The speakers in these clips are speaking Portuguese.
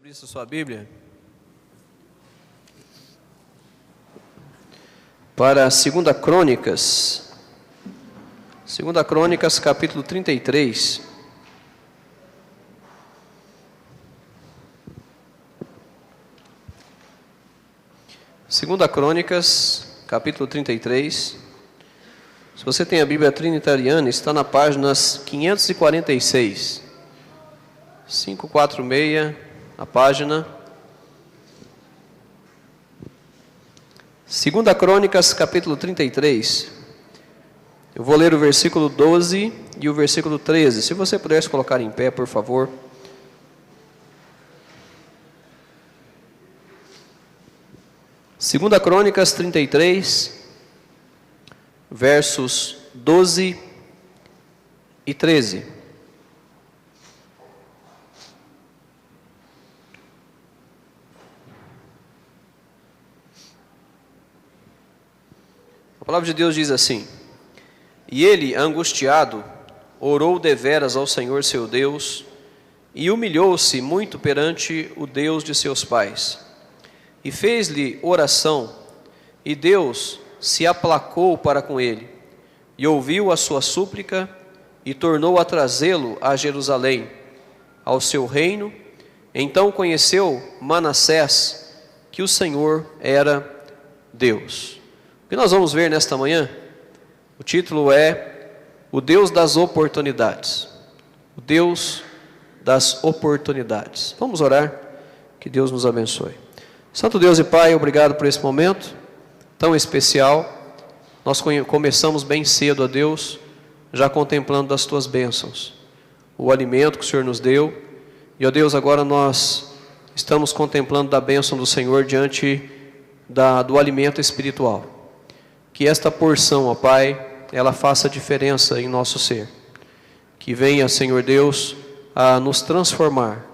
Abrir sua Bíblia para 2 Crônicas, 2 Crônicas capítulo 33. Segunda Crônicas, capítulo 33. Se você tem a Bíblia Trinitariana, está na página 546. 546, a página. 2 Crônicas, capítulo 33. Eu vou ler o versículo 12 e o versículo 13. Se você pudesse colocar em pé, por favor. Segunda Crônicas 33, versos 12 e 13. A palavra de Deus diz assim: E ele, angustiado, orou deveras ao Senhor seu Deus, e humilhou-se muito perante o Deus de seus pais. E fez-lhe oração, e Deus se aplacou para com ele, e ouviu a sua súplica, e tornou a trazê-lo a Jerusalém, ao seu reino. Então conheceu Manassés que o Senhor era Deus. O que nós vamos ver nesta manhã? O título é O Deus das Oportunidades. O Deus das Oportunidades. Vamos orar, que Deus nos abençoe. Santo Deus e Pai, obrigado por esse momento tão especial. Nós começamos bem cedo, a Deus, já contemplando das Tuas bênçãos, o alimento que o Senhor nos deu. E, ó Deus, agora nós estamos contemplando da bênção do Senhor diante do alimento espiritual. Que esta porção, ó Pai, ela faça diferença em nosso ser. Que venha, Senhor Deus, a nos transformar,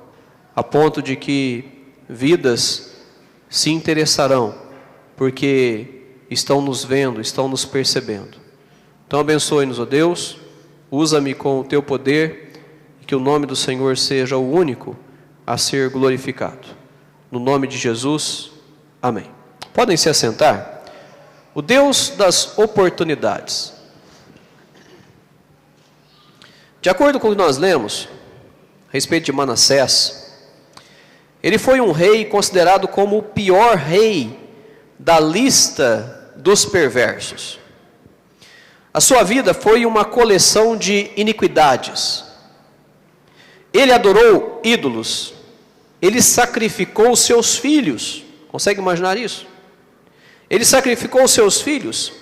a ponto de que vidas se interessarão, porque estão nos vendo, estão nos percebendo. Então abençoe-nos, ó Deus, usa-me com o Teu poder, e que o nome do Senhor seja o único a ser glorificado. No nome de Jesus, amém. Podem se assentar. O Deus das oportunidades. De acordo com o que nós lemos a respeito de Manassés, ele foi um rei considerado como o pior rei da lista dos perversos. A sua vida foi uma coleção de iniquidades. Ele adorou ídolos. Ele sacrificou seus filhos. Consegue imaginar isso? Ele sacrificou seus filhos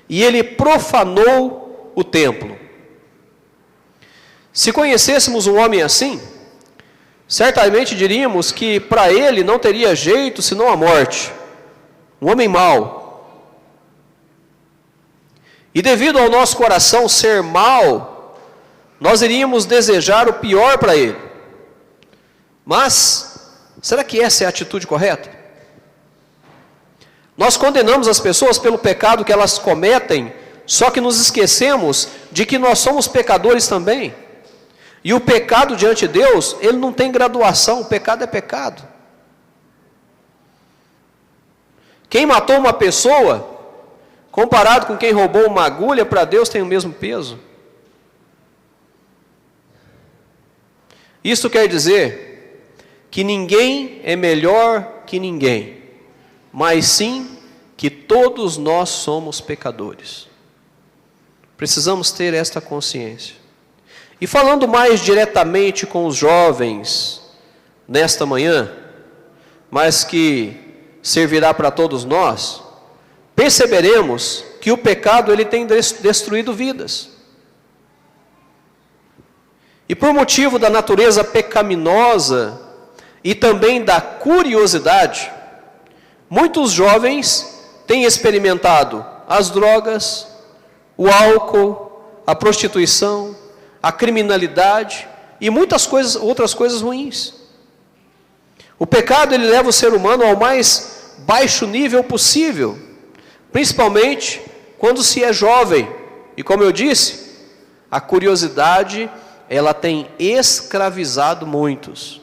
e ele profanou o templo. Se conhecêssemos um homem assim, certamente diríamos que para ele não teria jeito senão a morte. Um homem mau. E devido ao nosso coração ser mau, nós iríamos desejar o pior para ele. Mas, será que essa é a atitude correta? Nós condenamos as pessoas pelo pecado que elas cometem, só que nos esquecemos de que nós somos pecadores também. E o pecado diante de Deus, ele não tem graduação, o pecado é pecado. Quem matou uma pessoa, comparado com quem roubou uma agulha, para Deus tem o mesmo peso. Isso quer dizer que ninguém é melhor que ninguém, mas sim que todos nós somos pecadores. Precisamos ter esta consciência. E falando mais diretamente com os jovens nesta manhã, mas que servirá para todos nós, perceberemos que o pecado ele tem destruído vidas. E por motivo da natureza pecaminosa e também da curiosidade, muitos jovens têm experimentado as drogas, o álcool, a prostituição, a criminalidade e muitas outras coisas ruins. O pecado ele leva o ser humano ao mais baixo nível possível, principalmente quando se é jovem. E como eu disse, a curiosidade ela tem escravizado muitos.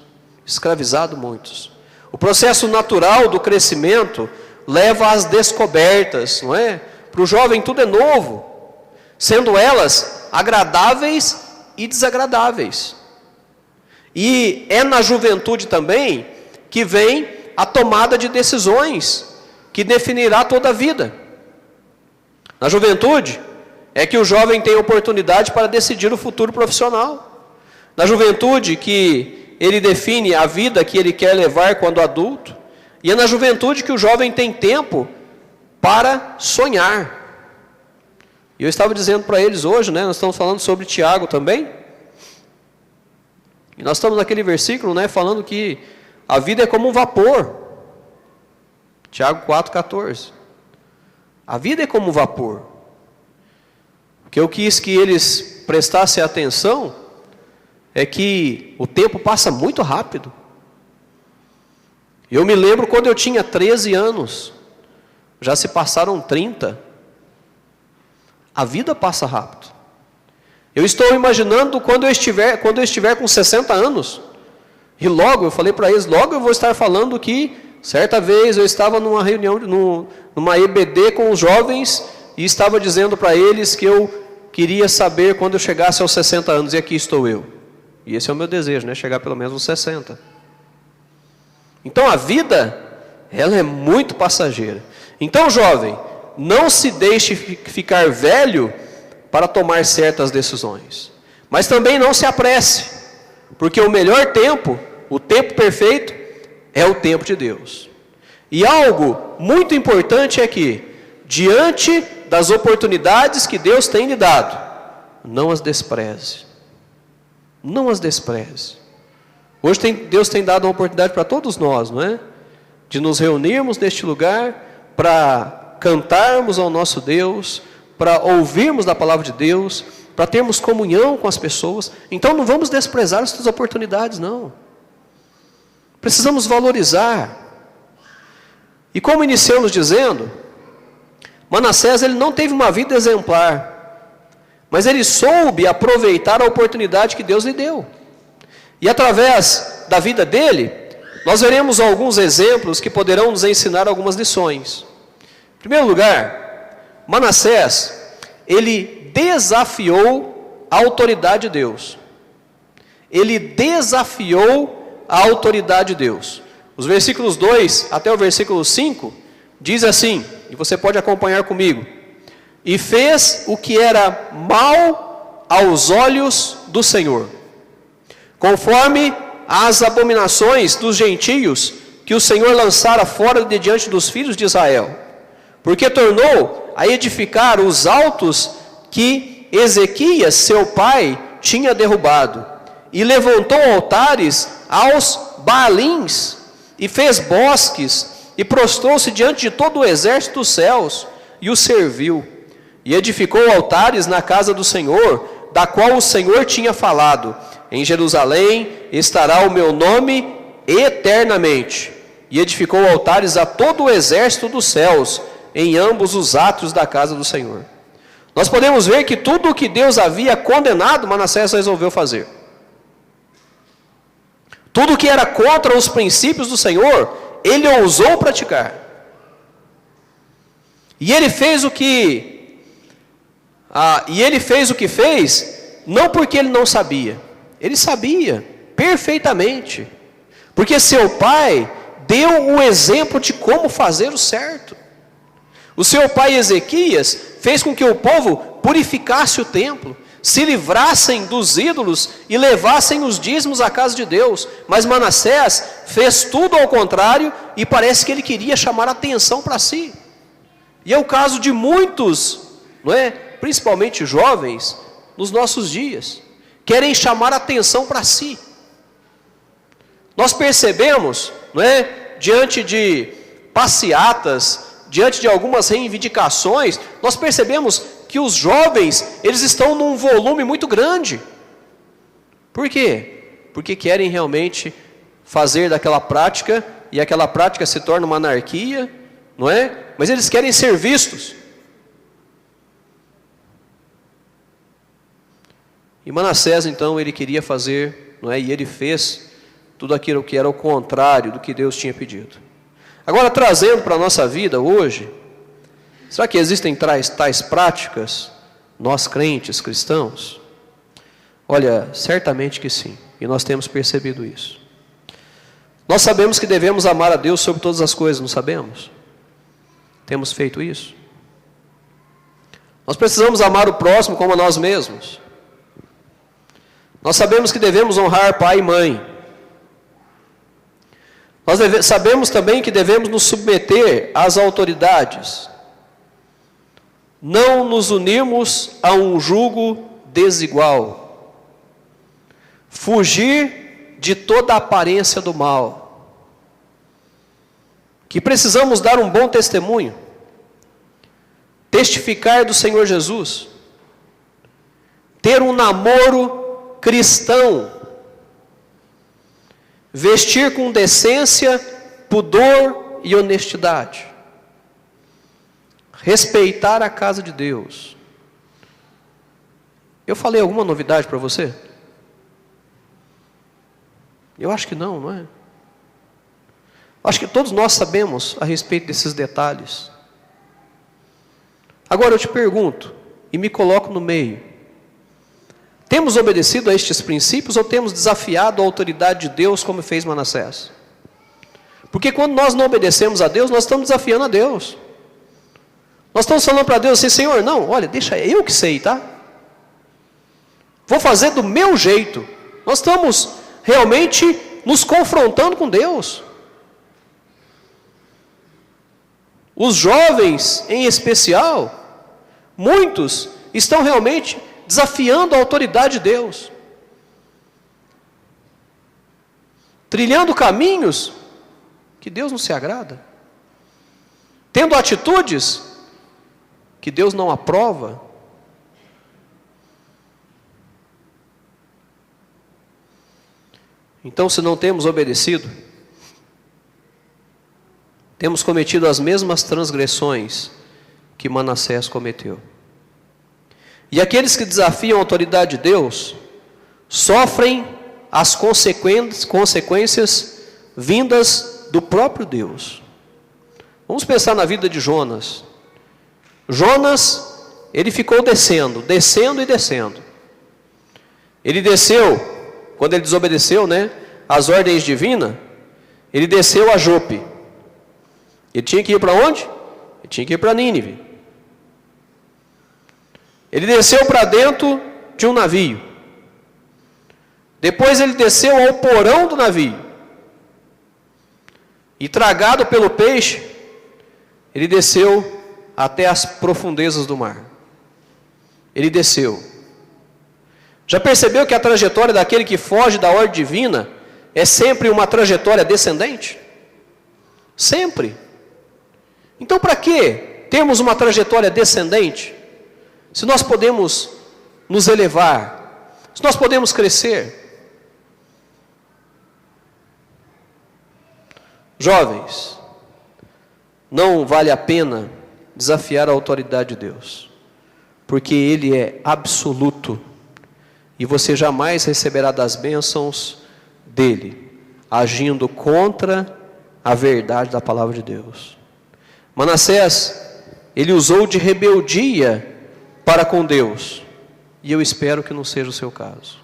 escravizado muitos. O processo natural do crescimento leva às descobertas, não é? Para o jovem tudo é novo, sendo elas agradáveis e desagradáveis. E é na juventude também que vem a tomada de decisões, que definirá toda a vida. Na juventude é que o jovem tem oportunidade para decidir o futuro profissional. Na juventude que ele define a vida que ele quer levar quando adulto. E é na juventude que o jovem tem tempo para sonhar. E eu estava dizendo para eles hoje, né, nós estamos falando sobre Tiago também. E nós estamos naquele versículo, né, falando que a vida é como um vapor. Tiago 4,14. A vida é como um vapor. O que eu quis que eles prestassem atenção é que o tempo passa muito rápido. Eu me lembro quando eu tinha 13 anos, já se passaram 30. A vida passa rápido. Eu estou imaginando quando eu estiver com 60 anos, e logo, eu falei para eles, logo eu vou estar falando que, certa vez eu estava numa reunião, numa EBD com os jovens, e estava dizendo para eles que eu queria saber quando eu chegasse aos 60 anos, e aqui estou eu. E esse é o meu desejo, né? Chegar pelo menos aos 60. Então a vida, ela é muito passageira. Então, jovem, não se deixe ficar velho para tomar certas decisões. Mas também não se apresse, porque o melhor tempo, o tempo perfeito, é o tempo de Deus. E algo muito importante é que, diante das oportunidades que Deus tem lhe dado, não as despreze. Não as despreze. Hoje Deus tem dado uma oportunidade para todos nós, não é? De nos reunirmos neste lugar para cantarmos ao nosso Deus, para ouvirmos da palavra de Deus, para termos comunhão com as pessoas. Então não vamos desprezar essas oportunidades, não. Precisamos valorizar. E como iniciamos dizendo, Manassés ele não teve uma vida exemplar, mas ele soube aproveitar a oportunidade que Deus lhe deu. E através da vida dele, nós veremos alguns exemplos que poderão nos ensinar algumas lições. Em primeiro lugar, Manassés, ele desafiou a autoridade de Deus. Ele desafiou a autoridade de Deus. Os versículos 2 até o versículo 5, diz assim, e você pode acompanhar comigo. E fez o que era mal aos olhos do Senhor, conforme as abominações dos gentios que o Senhor lançara fora de diante dos filhos de Israel. Porque tornou a edificar os altos que Ezequias, seu pai, tinha derrubado. E levantou altares aos Baalins, e fez bosques, e prostrou-se diante de todo o exército dos céus, e o serviu. E edificou altares na casa do Senhor, da qual o Senhor tinha falado: em Jerusalém estará o meu nome eternamente. E edificou altares a todo o exército dos céus, em ambos os átrios da casa do Senhor. Nós podemos ver que tudo o que Deus havia condenado, Manassés resolveu fazer. Tudo o que era contra os princípios do Senhor, ele ousou praticar. E ele fez o que fez, não porque ele não sabia. Ele sabia perfeitamente, porque seu pai deu o exemplo de como fazer o certo. O seu pai Ezequias fez com que o povo purificasse o templo, se livrassem dos ídolos e levassem os dízimos à casa de Deus. Mas Manassés fez tudo ao contrário, e parece que ele queria chamar a atenção para si. E é o caso de muitos, não é? Principalmente jovens, nos nossos dias, querem chamar a atenção para si. Nós percebemos, não é? Diante de passeatas, diante de algumas reivindicações, nós percebemos que os jovens, eles estão num volume muito grande. Por quê? Porque querem realmente fazer daquela prática, e aquela prática se torna uma anarquia, não é? Mas eles querem ser vistos. E Manassés, então, ele queria fazer, não é? E ele fez tudo aquilo que era o contrário do que Deus tinha pedido. Agora, trazendo para a nossa vida hoje, será que existem tais práticas, nós crentes, cristãos? Olha, certamente que sim, e nós temos percebido isso. Nós sabemos que devemos amar a Deus sobre todas as coisas, não sabemos? Temos feito isso? Nós precisamos amar o próximo como a nós mesmos. Nós sabemos que devemos honrar pai e mãe. Nós sabemos também que devemos nos submeter às autoridades. Não nos unirmos a um jugo desigual. Fugir de toda a aparência do mal. Que precisamos dar um bom testemunho. Testificar do Senhor Jesus. Ter um namoro cristão. Vestir com decência, pudor e honestidade. Respeitar a casa de Deus. Eu falei alguma novidade para você? Eu acho que não, não é? Acho que todos nós sabemos a respeito desses detalhes. Agora eu te pergunto, e me coloco no meio. Temos obedecido a estes princípios ou temos desafiado a autoridade de Deus como fez Manassés? Porque quando nós não obedecemos a Deus, nós estamos desafiando a Deus. Nós estamos falando para Deus assim, Senhor, não, olha, deixa eu que sei, tá? Vou fazer do meu jeito. Nós estamos realmente nos confrontando com Deus. Os jovens, em especial, muitos estão realmente desafiando a autoridade de Deus. Trilhando caminhos que Deus não se agrada. Tendo atitudes que Deus não aprova. Então, se não temos obedecido, temos cometido as mesmas transgressões que Manassés cometeu. E aqueles que desafiam a autoridade de Deus, sofrem as consequências vindas do próprio Deus. Vamos pensar na vida de Jonas. Jonas, ele ficou descendo e descendo. Ele desceu, quando ele desobedeceu, as ordens divinas, ele desceu a Jope. Ele tinha que ir para onde? Ele tinha que ir para Nínive. Ele desceu para dentro de um navio. Depois ele desceu ao porão do navio. E tragado pelo peixe, ele desceu até as profundezas do mar. Ele desceu. Já percebeu que a trajetória daquele que foge da ordem divina é sempre uma trajetória descendente? Sempre. Então, para que termos uma trajetória descendente? Se nós podemos nos elevar, se nós podemos crescer. Jovens, não vale a pena desafiar a autoridade de Deus, porque Ele é absoluto, e você jamais receberá das bênçãos dEle, agindo contra a verdade da palavra de Deus. Manassés, ele usou de rebeldia para com Deus, e eu espero que não seja o seu caso.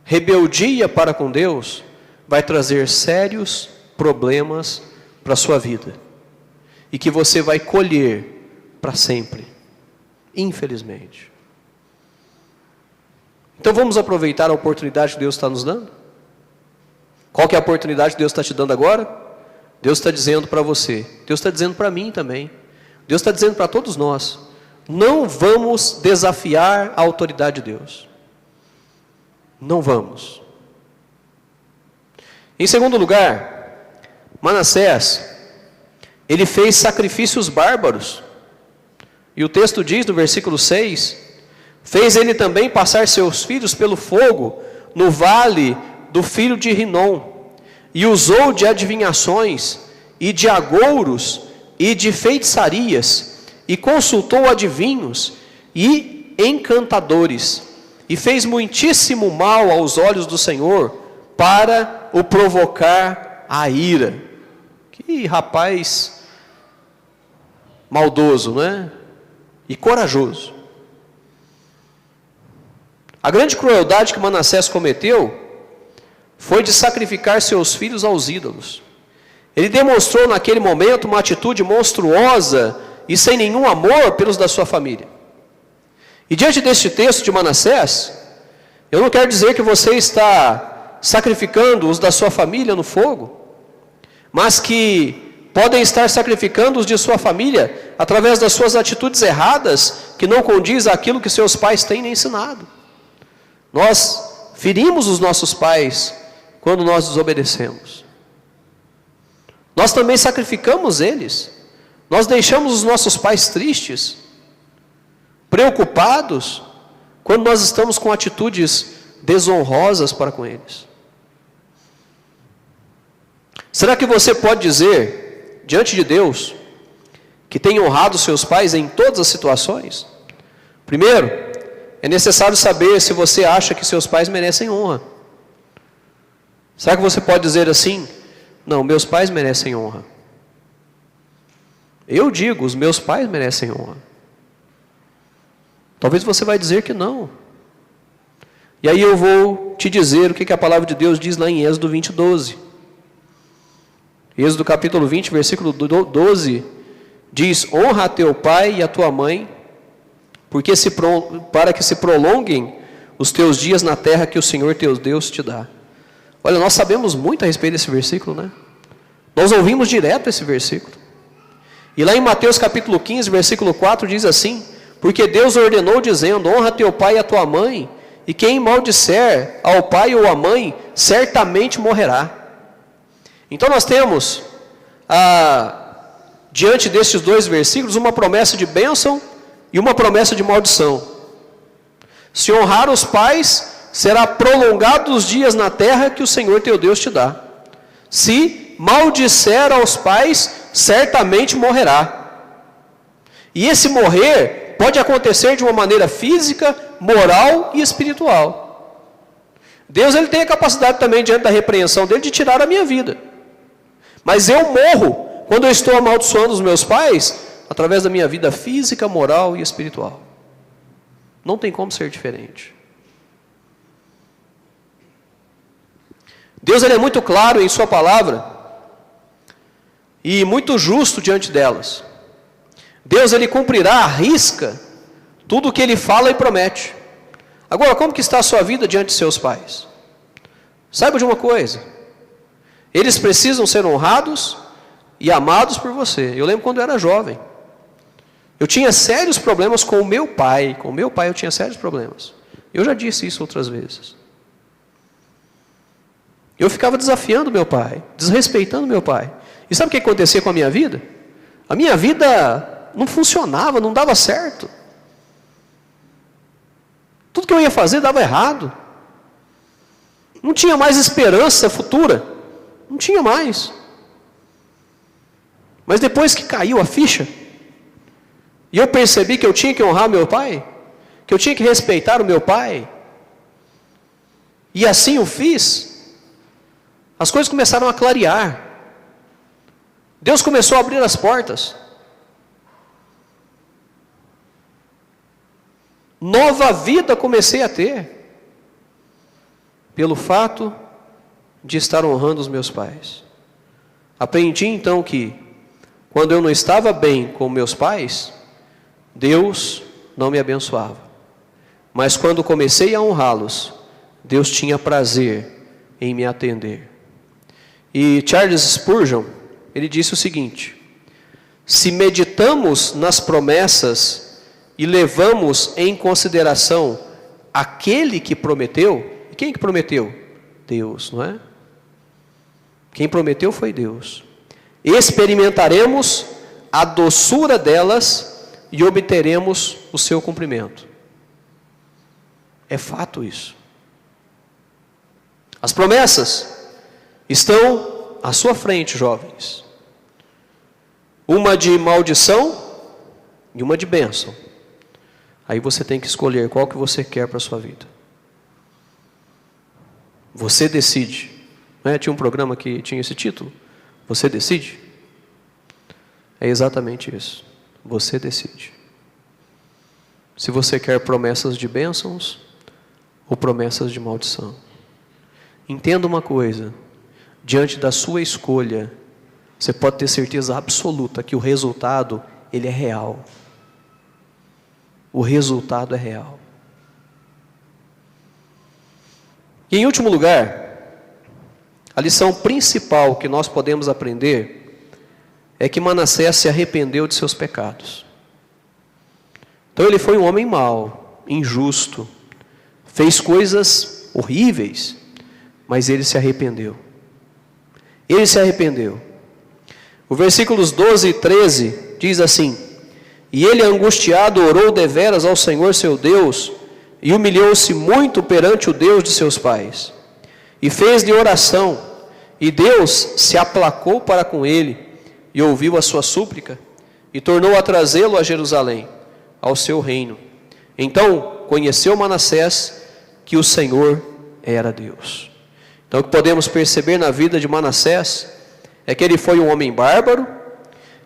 Rebeldia para com Deus vai trazer sérios problemas para a sua vida, e que você vai colher para sempre, infelizmente. Então vamos aproveitar a oportunidade que Deus está nos dando? Qual que é a oportunidade que Deus está te dando agora? Deus está dizendo para você, Deus está dizendo para mim também, Deus está dizendo para todos nós, não vamos desafiar a autoridade de Deus. Não vamos. Em segundo lugar, Manassés, ele fez sacrifícios bárbaros. E o texto diz no versículo 6, fez ele também passar seus filhos pelo fogo no vale do filho de Rinom, e usou de adivinhações, e de agouros, e de feitiçarias, e consultou adivinhos, e encantadores, e fez muitíssimo mal aos olhos do Senhor, para o provocar a ira. Que rapaz maldoso, não é? E corajoso. A grande crueldade que Manassés cometeu foi de sacrificar seus filhos aos ídolos. Ele demonstrou naquele momento uma atitude monstruosa e sem nenhum amor pelos da sua família. E diante deste texto de Manassés, eu não quero dizer que você está sacrificando os da sua família no fogo, mas que podem estar sacrificando os de sua família através das suas atitudes erradas, que não condiz àquilo que seus pais têm lhe ensinado. Nós ferimos os nossos pais quando nós desobedecemos. Nós também sacrificamos eles. Nós deixamos os nossos pais tristes, preocupados, quando nós estamos com atitudes desonrosas para com eles. Será que você pode dizer, diante de Deus, que tem honrado seus pais em todas as situações? Primeiro, é necessário saber se você acha que seus pais merecem honra. Será que você pode dizer assim: não, meus pais merecem honra? Eu digo, os meus pais merecem honra. Talvez você vai dizer que não. E aí eu vou te dizer o que a palavra de Deus diz lá em Êxodo 20, 12. Êxodo capítulo 20, versículo 12, diz: honra a teu pai e a tua mãe, para que se prolonguem os teus dias na terra que o Senhor teu Deus te dá. Olha, nós sabemos muito a respeito desse versículo, né? Nós ouvimos direto esse versículo. E lá em Mateus capítulo 15, versículo 4, diz assim: porque Deus ordenou dizendo: honra teu pai e a tua mãe, e quem maldisser ao pai ou à mãe, certamente morrerá. Então nós temos, diante destes dois versículos, uma promessa de bênção e uma promessa de maldição. Se honrar os pais, será prolongado os dias na terra que o Senhor teu Deus te dá. Se maldisser aos pais, certamente morrerá. E esse morrer pode acontecer de uma maneira física, moral e espiritual. Deus, ele tem a capacidade também, diante da repreensão dele, de tirar a minha vida. Mas eu morro quando eu estou amaldiçoando os meus pais, através da minha vida física, moral e espiritual. Não tem como ser diferente. Deus, ele é muito claro em sua palavra e muito justo diante delas. Deus, ele cumprirá à risca tudo o que ele fala e promete. Agora, como que está a sua vida diante de seus pais? Saiba de uma coisa: eles precisam ser honrados e amados por você. Eu lembro quando eu era jovem, eu tinha sérios problemas com o meu pai. Com o meu pai eu tinha sérios problemas. Eu já disse isso outras vezes. Eu ficava desafiando meu pai, desrespeitando meu pai. E sabe o que acontecia com a minha vida? A minha vida não funcionava, não dava certo. Tudo que eu ia fazer dava errado. Não tinha mais esperança futura. Não tinha mais. Mas depois que caiu a ficha, e eu percebi que eu tinha que honrar meu pai, que eu tinha que respeitar o meu pai, e assim o fiz, as coisas começaram a clarear. Deus começou a abrir as portas. Nova vida comecei a ter, pelo fato de estar honrando os meus pais. Aprendi então que, quando eu não estava bem com meus pais, Deus não me abençoava. Mas quando comecei a honrá-los, Deus tinha prazer em me atender. E Charles Spurgeon, ele disse o seguinte: se meditamos nas promessas e levamos em consideração aquele que prometeu, e quem que prometeu? Deus, não é? Quem prometeu foi Deus. Experimentaremos a doçura delas e obteremos o seu cumprimento. É fato isso. As promessas estão à sua frente, jovens. Uma de maldição e uma de bênção. Aí você tem que escolher qual que você quer para a sua vida. Você decide Não é? Tinha um programa que tinha esse título, Você Decide? É exatamente isso, você decide. Se você quer promessas de bênçãos ou promessas de maldição. Entenda uma coisa, diante da sua escolha, você pode ter certeza absoluta que o resultado, ele é real. O resultado é real. E em último lugar, a lição principal que nós podemos aprender é que Manassés se arrependeu de seus pecados. Então ele foi um homem mau, injusto, fez coisas horríveis, mas ele se arrependeu. Ele se arrependeu. O versículos 12 e 13 diz assim: E ele angustiado orou deveras ao Senhor seu Deus, e humilhou-se muito perante o Deus de seus pais. E fez-lhe oração, e Deus se aplacou para com ele, e ouviu a sua súplica, e tornou a trazê-lo a Jerusalém, ao seu reino. Então conheceu Manassés que o Senhor era Deus. Então o que podemos perceber na vida de Manassés é que ele foi um homem bárbaro,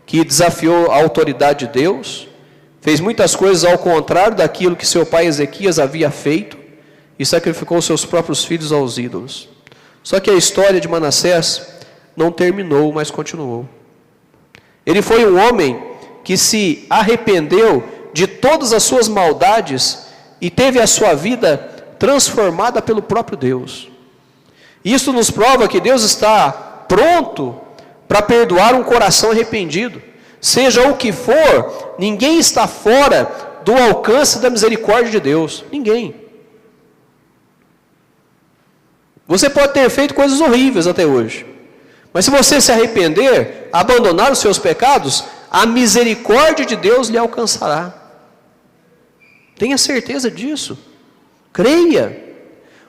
que desafiou a autoridade de Deus, fez muitas coisas ao contrário daquilo que seu pai Ezequias havia feito, e sacrificou seus próprios filhos aos ídolos. Só que a história de Manassés não terminou, mas continuou. Ele foi um homem que se arrependeu de todas as suas maldades e teve a sua vida transformada pelo próprio Deus. Isso nos prova que Deus está pronto para perdoar um coração arrependido. Seja o que for, ninguém está fora do alcance da misericórdia de Deus. Ninguém. Você pode ter feito coisas horríveis até hoje, mas se você se arrepender, abandonar os seus pecados, a misericórdia de Deus lhe alcançará. Tenha certeza disso. Creia.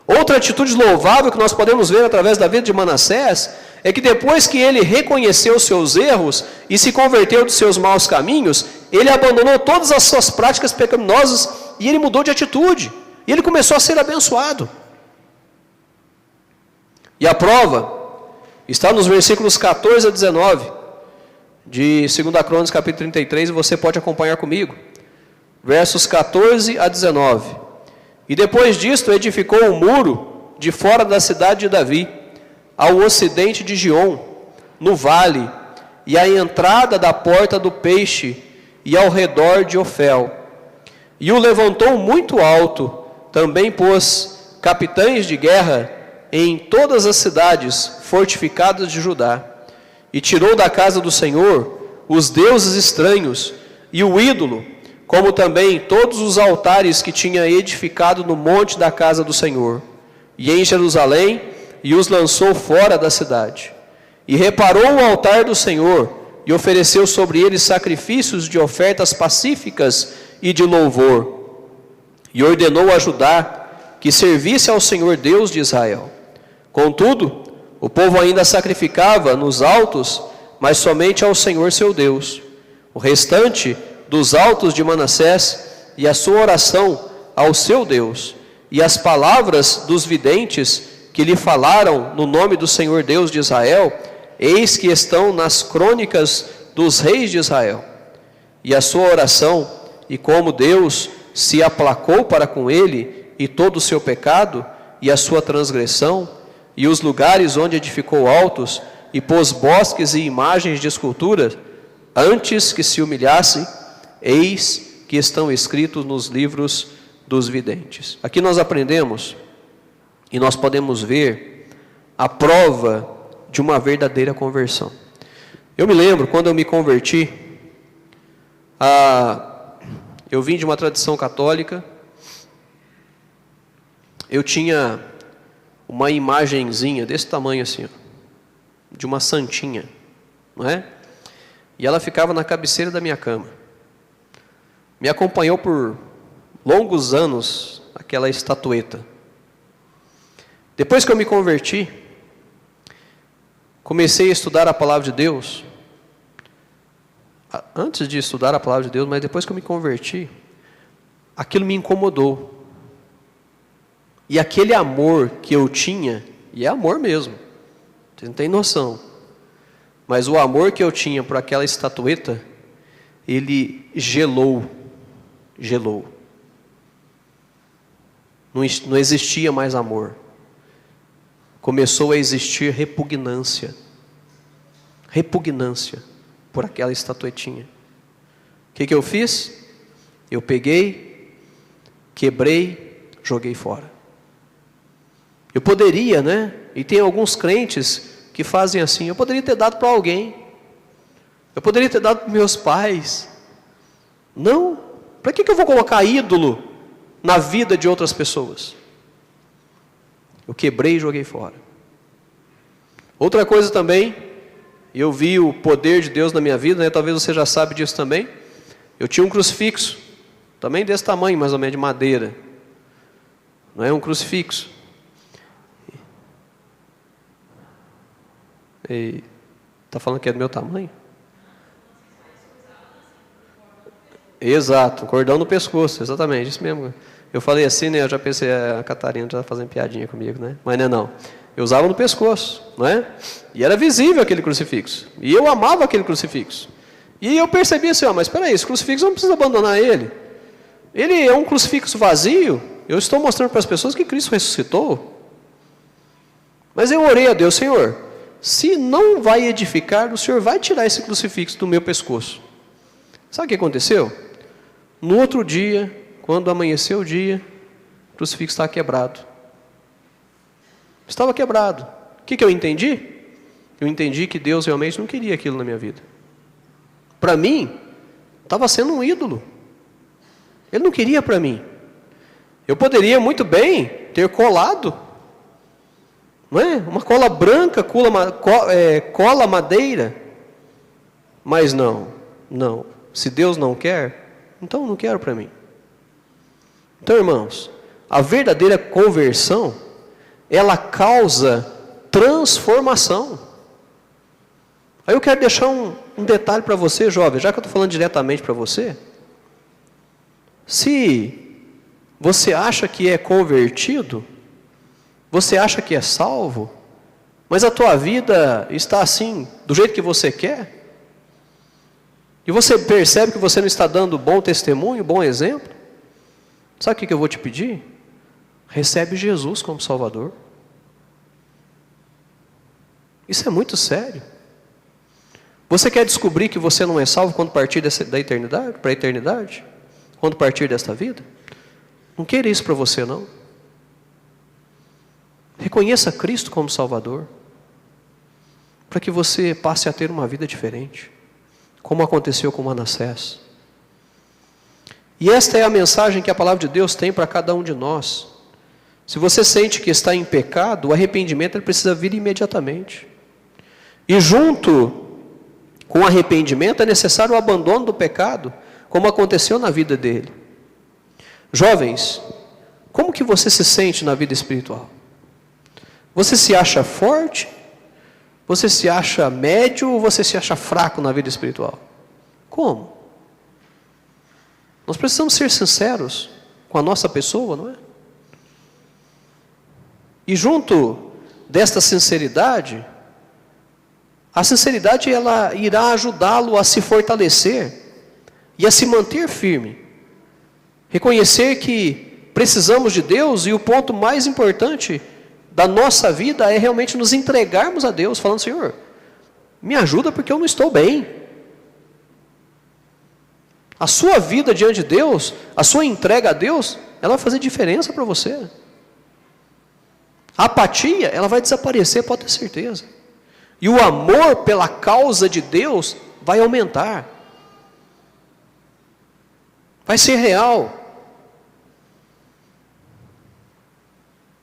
Outra atitude louvável que nós podemos ver através da vida de Manassés é que depois que ele reconheceu os seus erros e se converteu dos seus maus caminhos, ele abandonou todas as suas práticas pecaminosas e ele mudou de atitude. E ele começou a ser abençoado. E a prova está nos versículos 14 a 19 de 2 Crônicas capítulo 33, e você pode acompanhar comigo. Versos 14 a 19. E depois disto edificou um muro de fora da cidade de Davi, ao ocidente de Giom, no vale, e à entrada da porta do peixe, e ao redor de Ofel. E o levantou muito alto, também pôs capitães de guerra em todas as cidades fortificadas de Judá, e tirou da casa do Senhor os deuses estranhos e o ídolo, como também todos os altares que tinha edificado no monte da casa do Senhor, e em Jerusalém, e os lançou fora da cidade. E reparou o altar do Senhor, e ofereceu sobre ele sacrifícios de ofertas pacíficas e de louvor. E ordenou a Judá que servisse ao Senhor Deus de Israel. Contudo, o povo ainda sacrificava nos altos, mas somente ao Senhor seu Deus. O restante dos altos de Manassés, e a sua oração ao seu Deus, e as palavras dos videntes que lhe falaram no nome do Senhor Deus de Israel, eis que estão nas crônicas dos reis de Israel. E a sua oração, e como Deus se aplacou para com ele, e todo o seu pecado, e a sua transgressão, e os lugares onde edificou altos, e pôs bosques e imagens de esculturas, antes que se humilhasse, eis que estão escritos nos livros dos videntes. Aqui nós aprendemos, e nós podemos ver, a prova de uma verdadeira conversão. Eu me lembro, quando eu me converti, eu vim de uma tradição católica, eu tinha uma imagenzinha desse tamanho assim, ó, de uma santinha, não é? E ela ficava na cabeceira da minha cama. Me acompanhou por longos anos aquela estatueta. Depois que eu me converti, comecei a estudar a palavra de Deus. Antes de estudar a palavra de Deus, mas depois que eu me converti, aquilo me incomodou. E aquele amor que eu tinha, e é amor mesmo, Você não tem noção. Mas o amor que eu tinha por aquela estatueta, ele gelou. Gelou. Não existia mais amor. Começou a existir repugnância. Repugnância por aquela estatuetinha. O que eu fiz? Eu peguei, quebrei, joguei fora. Eu poderia, né? E tem alguns crentes que fazem assim. Eu poderia ter dado para alguém. Eu poderia ter dado para meus pais. Não. Para que eu vou colocar ídolo na vida de outras pessoas? Eu quebrei e joguei fora. Outra coisa também, eu vi o poder de Deus na minha vida, né? Talvez você já sabe disso também. Eu tinha um crucifixo, também desse tamanho, mais ou menos, de madeira. Não é um crucifixo. Está falando que é do meu tamanho? Exato, cordão no pescoço, exatamente, isso mesmo. Eu falei assim, né? Eu já pensei, a Catarina já fazendo piadinha comigo, né? Mas não. Eu usava no pescoço, não é? E era visível aquele crucifixo. E eu amava aquele crucifixo. E eu percebi assim, mas espera aí, esse crucifixo eu não preciso abandonar ele. Ele é um crucifixo vazio. Eu estou mostrando para as pessoas que Cristo ressuscitou. Mas eu orei a Deus, Senhor, se não vai edificar, o Senhor vai tirar esse crucifixo do meu pescoço. Sabe o que aconteceu? No outro dia, quando amanheceu o dia, o crucifixo estava quebrado. Estava quebrado. O que eu entendi? Eu entendi que Deus realmente não queria aquilo na minha vida. Para mim, estava sendo um ídolo. Ele não queria para mim. Eu poderia muito bem ter colado, não é? Uma cola branca, cola madeira. Mas não. Se Deus não quer, então eu não quero para mim. Então, irmãos, a verdadeira conversão, ela causa transformação. Aí eu quero deixar um detalhe para você, jovem, já que eu estou falando diretamente para você. Se você acha que é convertido, você acha que é salvo, mas a tua vida está assim, do jeito que você quer, e você percebe que você não está dando bom testemunho, bom exemplo, sabe o que eu vou te pedir? Recebe Jesus como Salvador. Isso é muito sério. Você quer descobrir que você não é salvo quando partir da eternidade, para a eternidade? Quando partir desta vida? Não queira isso para você, não. Reconheça Cristo como Salvador, para que você passe a ter uma vida diferente, como aconteceu com Manassés. E esta é a mensagem que a palavra de Deus tem para cada um de nós. Se você sente que está em pecado, o arrependimento ele precisa vir imediatamente. E junto com o arrependimento é necessário o abandono do pecado, como aconteceu na vida dele. Jovens, como que você se sente na vida espiritual? Você se acha forte? Você se acha médio ou você se acha fraco na vida espiritual? Como? Nós precisamos ser sinceros com a nossa pessoa, não é? E junto desta sinceridade, a sinceridade ela irá ajudá-lo a se fortalecer e a se manter firme. Reconhecer que precisamos de Deus e o ponto mais importante da nossa vida é realmente nos entregarmos a Deus, falando, Senhor, me ajuda porque eu não estou bem. A sua vida diante de Deus, a sua entrega a Deus, ela vai fazer diferença para você. A apatia, ela vai desaparecer, pode ter certeza. E o amor pela causa de Deus vai aumentar. Vai ser real.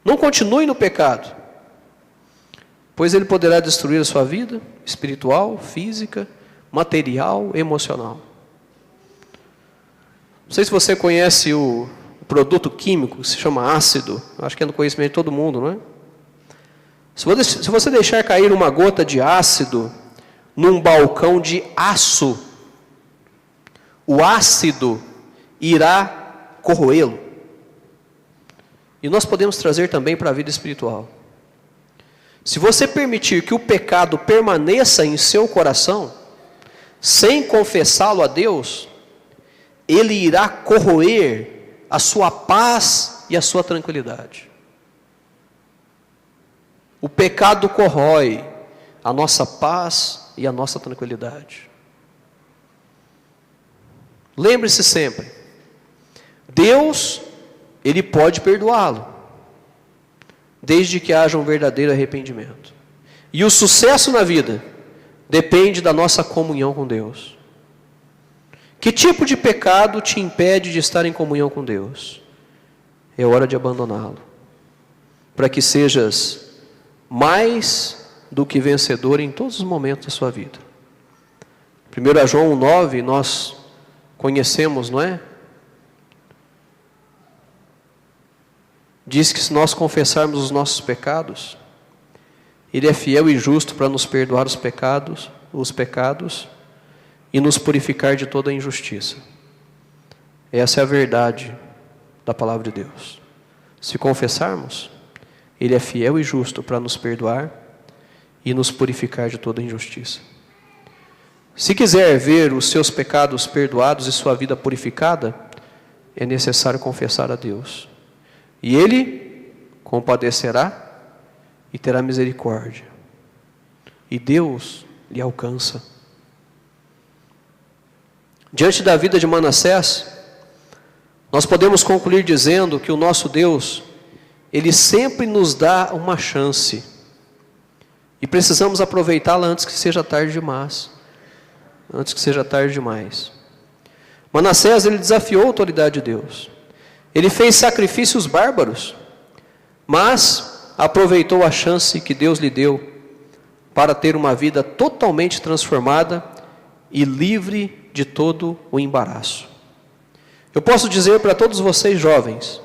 Não continue no pecado, pois ele poderá destruir a sua vida espiritual, física, material, emocional. Não sei se você conhece o produto químico que se chama ácido. Acho que é no conhecimento de todo mundo, não é? Se você deixar cair uma gota de ácido num balcão de aço, o ácido irá corroê-lo. E nós podemos trazer também para a vida espiritual. Se você permitir que o pecado permaneça em seu coração, sem confessá-lo a Deus, ele irá corroer a sua paz e a sua tranquilidade. O pecado corrói a nossa paz e a nossa tranquilidade. Lembre-se sempre, Deus, Ele pode perdoá-lo, desde que haja um verdadeiro arrependimento. E o sucesso na vida depende da nossa comunhão com Deus. Que tipo de pecado te impede de estar em comunhão com Deus? É hora de abandoná-lo, para que sejas mais do que vencedor em todos os momentos da sua vida. 1 João 1,9, nós conhecemos, não é? Diz que se nós confessarmos os nossos pecados, Ele é fiel e justo para nos perdoar os pecados e nos purificar de toda a injustiça. Essa é a verdade da palavra de Deus. Se confessarmos, Ele é fiel e justo para nos perdoar e nos purificar de toda a injustiça. Se quiser ver os seus pecados perdoados e sua vida purificada, é necessário confessar a Deus. E Ele compadecerá e terá misericórdia. E Deus lhe alcança. Diante da vida de Manassés, nós podemos concluir dizendo que o nosso Deus, Ele sempre nos dá uma chance. E precisamos aproveitá-la antes que seja tarde demais. Antes que seja tarde demais. Manassés, ele desafiou a autoridade de Deus. Ele fez sacrifícios bárbaros, mas aproveitou a chance que Deus lhe deu para ter uma vida totalmente transformada e livre de todo o embaraço. Eu posso dizer para todos vocês jovens,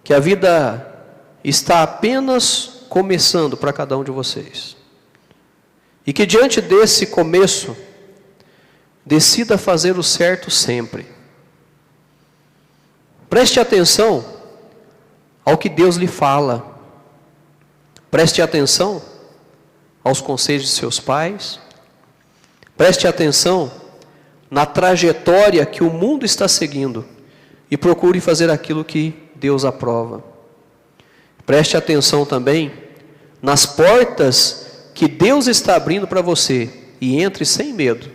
que a vida está apenas começando para cada um de vocês. E que diante desse começo, decida fazer o certo sempre. Preste atenção ao que Deus lhe fala. Preste atenção aos conselhos de seus pais. Preste atenção na trajetória que o mundo está seguindo e procure fazer aquilo que Deus aprova. Preste atenção também nas portas que Deus está abrindo para você e entre sem medo.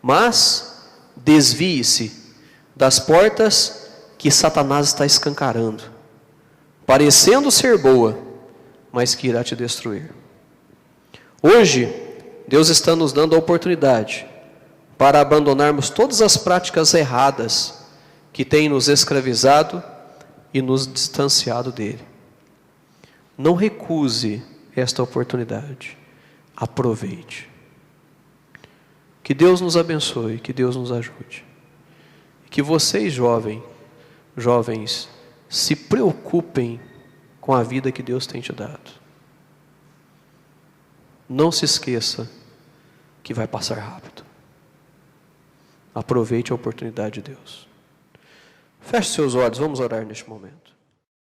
Mas desvie-se das portas que Satanás está escancarando, parecendo ser boa, mas que irá te destruir. Hoje, Deus está nos dando a oportunidade para abandonarmos todas as práticas erradas que têm nos escravizado e nos distanciado dele. Não recuse esta oportunidade. Aproveite. Que Deus nos abençoe, que Deus nos ajude. Que vocês, jovens, se preocupem com a vida que Deus tem te dado. Não se esqueça que vai passar rápido. Aproveite a oportunidade de Deus. Feche seus olhos, vamos orar neste momento.